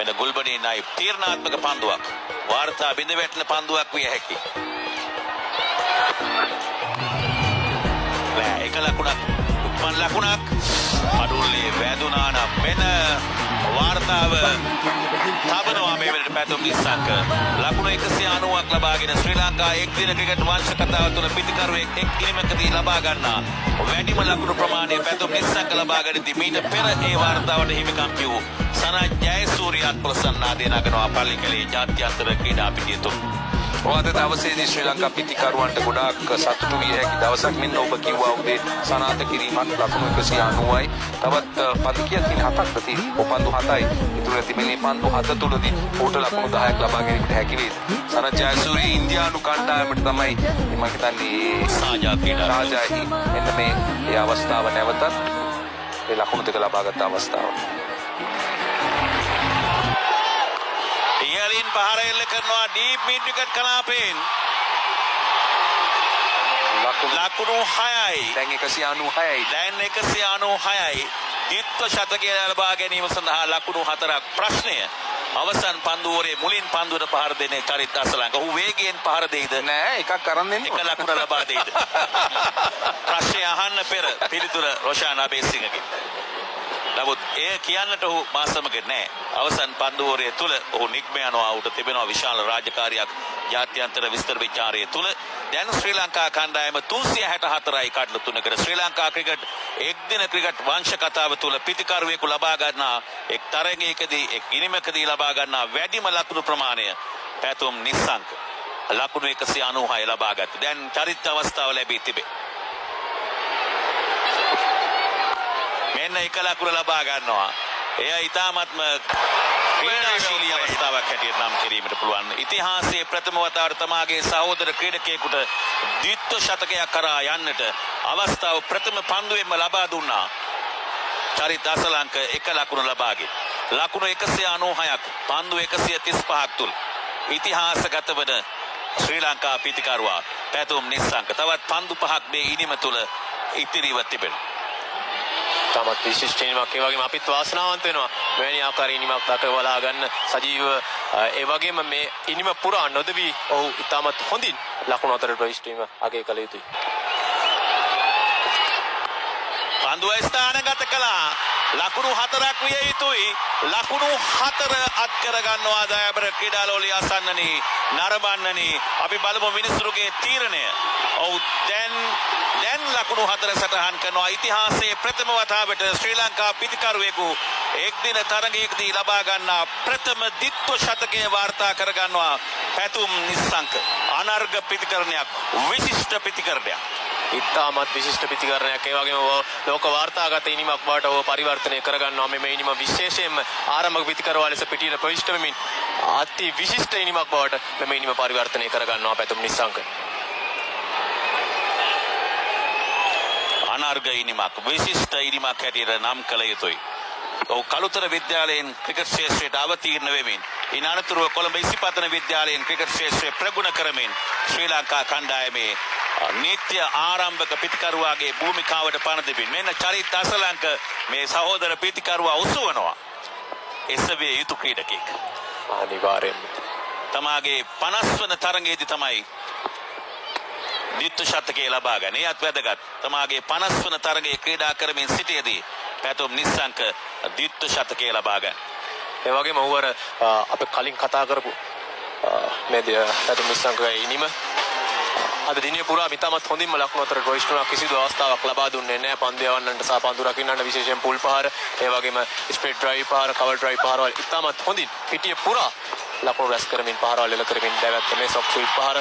මෙන්න ගුල්බනේ නායිබ් තීරණාත්මක පන්දුවක් වාර්තා බිඳ වැටෙන පන්දුවක් විය හැකියි. එක ලකුණක් උපන් ලකුණක් අඩුල්ලේ වැදුනා නම් මෙන්න වාර්තාව තබනවා මේ වෙලට පැතුම් නිස්සංක ලකුණු 190ක් ලබාගෙන ශ්‍රී ලංකා එක් දින ක්‍රිකට් වංශ කතාව තුළ පිටිකරුවෙක් එක් ඉනිමකදී ලබා ගන්නා වැඩිම ලකුණු ප්‍රමාණය පැතුම් නිස්සංක ලබා ගනිද්දී මීට පෙර ඒ වාර්තාවට හිමිකම් වූ සනත් ජයසූරියත් ප්‍රසන්නාදී නගනවා පල්ලිකලේ ජාත්‍යන්තර ක්‍රීඩා පිටිය තුල. අද දවසේදී ශ්‍රී ලංකා පිටිකරුවන්ට ගොඩාක් සතුටු විය හැකි දවසක් මෙන්න ඔබ කිව්වා උදේ සනාථ කිරීමක් ලකුණු 190යි. තවත් පන්දු කීයක් තියෙන 7ක් තියෙනවා. පන්දු 7යි. ඉතුරු තිබෙන්නේ පන්දු 7 තුලදී ඌට ලකුණු 10ක් ලබා ගැනීමට හැකි වේද. සනත් ජයසූරිය ඉන්දියානු කණ්ඩායමට තමයි මම හිතන්නේ සාජායි මෙන්න මේ අවස්ථාව නැවතත් ඒ ලකුණු දෙක ලබාගත් අවස්ථාව. ඉහලින් පහර එල්ල කරනවා ඩීප් මිඩ් විකට් කලාපයෙන් ලකුණු 6යි දැන් 196යි දැන් 196යි ද්විත්ව ශතකය ලබා ගැනීම සඳහා ලකුණු 4ක් ප්‍රශ්නය අවසන් පන්දුවරේ මුලින් පන්දුවට පහර දෙන්නේ චරිත අසලංක. ඔහු වේගයෙන් පහර දෙයිද? නෑ එකක් අරන් දෙන්න. එක ලකුණ ලබා දෙයිද? ප්‍රශ්නය අහන්න පෙර පිළිතුර රොෂාන් අබේසිංහගේ. නමුත් එය කියන්නට ඔහු මා සමග නැහැ. අවසන් පන්දුවරය තුල ඔහු නික්ම යනවා. ඔහුට තිබෙනවා විශාල රාජකාරියක් ජාත්‍යන්තර විස්තර විචාරයේ තුල. දැන් ශ්‍රී ලංකා කණ්ඩායම 364යි කඩලු තුනකට ශ්‍රී ලංකා ක්‍රිකට් එක් දින ක්‍රිකට් වංශ කතාව තුල පිටිකරුවෙකු ලබා ගන්නා එක් තරගයකදී එක් ඉනිමකදී ලබා ගන්නා වැඩිම ලකුණු ප්‍රමාණය පැතුම් නිස්සංක ලකුණු 196 ලබා ගත්තා. දැන් චරිත අවස්ථාව ලැබී තිබේ. මෙන්න එක ලකුණ ලබා ගන්නවා. එය ඊටාත්ම ක්‍රීඩාශීලී අවස්ථාවක් හැටියට නම් කිරීමට පුළුවන්. ඉතිහාසයේ ප්‍රථම වතාවට තමාගේ සහෝදර ක්‍රීඩකයෙකුට ද්විත්ව ශතකයක් කරා යන්නට අවස්ථාව ප්‍රථම පන්දුවෙන්ම ලබා දුන්නා. චරිත අසලංක එක ලකුණ ලබාගෙන ලකුණු 196ක් පන්දු 135ක් තුල ඉතිහාසගත වන ශ්‍රී ලංකා පිටිකරුවා පැතුම් නිස්සංක තවත් පන්දු 5ක් මේ ඉනිම තුල ඉතිරිව තිබෙනවා. තමත් විශිෂ්ට ඉනිමක් ඒ වගේම අපිත් වාසනාවන්ත වෙනවා මෙවැනි ආකාරයේ ඉනිමක් දක්වලා ගන්න සජීව ඒ වගේම මේ ඉනිම පුරා නොදවි ඔහු ඉතාමත් හොඳින් ලකුණු අතරට ප්‍රවිෂ්ඨ වීම අගය කළ යුතුයි. පන්දුව ස්ථානගත කළා. ලකුණු 4ක් විය යුතුයි. ලකුණු 4 අත් කර ගන්නවා දයාබර ක්‍රීඩාලෝලී අසන්නනි නරඹන්නනි අපි බලමු මිනිසුරුගේ තීරණය. ඔව් දැන් ලකුණු 4 සටහන් කරනවා. ඉතිහාසයේ ප්‍රථම වතාවට ශ්‍රී ලංකා පිටිකරුවෙකු එක් දින තරගයකදී ලබා ගන්නා ප්‍රථම ද්විත්ව ශතකය වාර්තා කර ගන්නවා පැතුම් නිස්සංක. අනර්ග පිටිකරණයක් විශිෂ්ට පිටිකරණයක්. ඉතාමත් විශිෂ්ට පිටිකරණයක් ඒ වගේම ලෝක වාර්තාගත ඉනිමක් බවට ඔහු පරිවර්තනය කර ගන්නවා. මේ ඉනිම විශේෂයෙන්ම ආරම්භක පිටිකරුවා ලෙස පිටියට ප්‍රවිෂ්ඨ වෙමින් අති විශිෂ්ට ඉනිමක් බවට මේ ඉනිම පරිවර්තනය කර ගන්නවා පැතුම් නිස්සංක. අනර්ග ඉනිමක් විශිෂ්ට ඉනිමක් හැටියට නම් කළ යුතුයි. ඔහු කළුතර විද්‍යාලයෙන් ක්‍රිකට් ක්ෂේත්‍රයට අවතීර්ණ වෙමින් ඉන් අනතුරුව කොළඹ ඉසිපතන විද්‍යාලයෙන් ක්‍රිකට් ක්ෂේත්‍රය ප්‍රගුණ කරමින් ශ්‍රී ලංකා කණ්ඩායමේ නිත්‍ය ආරම්භක පිටිකරුවාගේ භූමිකාවට පණ දෙමින් මෙන්න චරිත අසලංක මේ සහෝදර පිටිකරුවා උසවනවා. එසවිය යුතු ක්‍රීඩකෙක්. අනිවාර්යයෙන්ම තමාගේ 50 වන තරගයේදී තමයි ද්විත්ව ශතකය ලබා ගන්න. ඒත් වැදගත්. තමාගේ 50 වන තරගයේ ක්‍රීඩා කරමින් සිටියේදී පැතුම් නිස්සංක ද්විත්ව ශතකය ලබා ගන්න. ඒ වගේම ඔහු අර අපි කලින් කතා කරපු මේ පැතුම් නිස්සංකගේ ඉනිම අද දිනේ පුරා ඉතාමත් හොඳින්ම ලකුණු අතර ප්‍රවිෂ්ඨ කිසිදු අවස්ථාවක් ලබා දුන්නේ නැහැ. පන්දු යවන්නට සහ පන්දු රකින්නට විශේෂයෙන් පුල් පහර ඒ වගේම ස්ප්‍රීට් ඩ්‍රයිව් පහර කවර් ඩ්‍රයිව් පහරවල් ඉතාමත් හොඳින් පිටිය පුරා ලකුණු රැස් කරමින් පහරවල් එල කරමින් දැවැත්ත මේ සොක් ස්වීප් පහර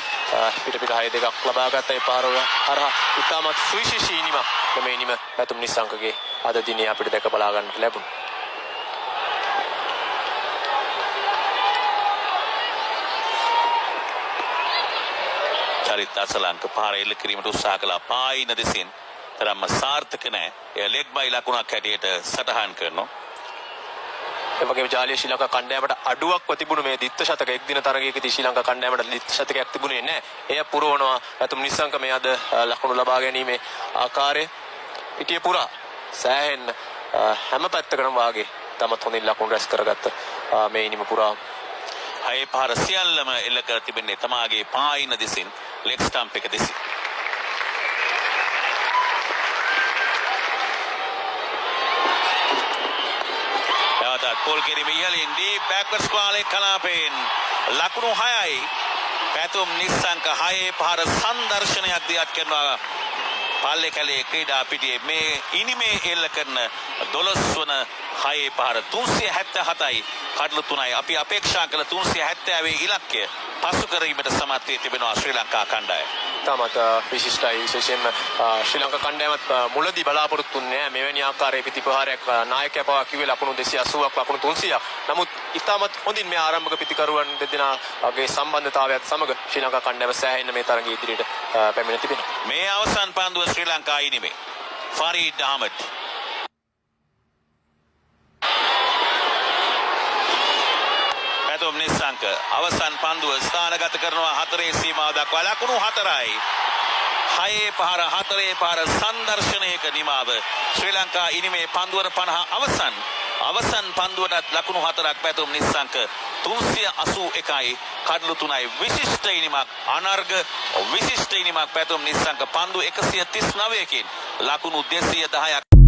පිට 6 දෙකක් ලබා ගත්ත ඒ පහරවල හරහා ඉතාමත් සුවිශේෂී ඉනිමක් මේ ඉනිම පැතුම් නිස්සංකගේ අද දිනේ අපිට දැක බලා ගන්නට ලැබුණා. චරිත අසලංක පහර එල්ල කිරීමට උත්සාහ කළා. පායින දෙසින් තරම්ම සාර්ථක නැහැ. එය ලෙග් බයි ලකුණක් හැටියට සටහන් කරනවා. ඒ වගේම ජාලිය ශ්‍රී ලංකා කණ්ඩායමට අඩුවක්ව තිබුණු මේ ද්විත්ව ශතක එක් දින තරගයකදී ශ්‍රී ලංකා කණ්ඩායමට ද්විත්ව ශතකයක් තිබුණේ නැහැ. එය පුරවනවා පැතුම් නිස්සංක මේ අද ලකුණු ලබා ගැනීමේ ආකාරය පිටිය පුරා සෑහෙන්න හැම පැත්තකටම වාගේ තමත් හොඳින් ලකුණු රැස් කරගත්ත මේ ඉනිම පුරා හයේ පහර සියල්ලම එල්ල කර තිබෙන්නේ තමාගේ පායින දෙසින් ලෙග් ස්ටම්ප් එක දෙසින්. නැවතත් පෝල් කිරීම ඉහළින් ඩීප් බෑක්වර්ඩ්ස් පාලේ කලාපයෙන් ලකුණු 6යි. පැතුම් නිස්සංක හයේ පහර සංදර්ශනයක් දියත් කරනවා පල්ලේ කැලේ ක්‍රීඩා පිටියේ මේ ඉනිමේ එල්ල කරන 12 වන හයේ පහර 377යි කඩලු 3යි. අපි අපේක්ෂා කළ 370 ඉලක්කය පසු කිරීමට සමත් වී තිබෙනවා ශ්‍රී ලංකා කණ්ඩායම. තාමත් විශිෂ්ටයි. විශේෂයෙන්ම ශ්‍රී ලංකා කණ්ඩායමත් මුලදී බලාපොරොත්තු වෙන්නේ නැහැ මෙවැනි ආකාරයේ ප්‍රතිපහාරයක්. නායකයා පවා කිව්වේ ලකුණු 280ක් ලකුණු 300ක්. නමුත් ඉතාමත් හොඳින් මේ ආරම්භක පිතිකරුවන් දෙදෙනාගේ සම්බන්ධතාවයත් සමග ශ්‍රී ලංකා කණ්ඩායම සෑහෙන මේ තරගයේ ඉදිරියට පැමිණ තිබෙනවා. මේ අවසන් පන්දුව ශ්‍රී ලංකා ඉනිමේ ෆරීඩ් අහමඩ් පැතුම් නිස්සංක අවසන් පන්දුව ස්ථානගත කරනවා 4 සීමාව දක්වා ලකුණු 4යි. හයේ පහර 4 පහර සංදර්ශනයක නිමාව ශ්‍රී ලංකා ඉනිමේ පන්දුවර 50 අවසන් පන්දුවටත් ලකුණු 4ක් පැතුම් නිස්සංක 381යි කඩලු 3යි. විශිෂ්ට ඉනිමක් අනර්ග විශිෂ්ට ඉනිමක් පැතුම් නිස්සංක පන්දු 139කින් ලකුණු 210ක්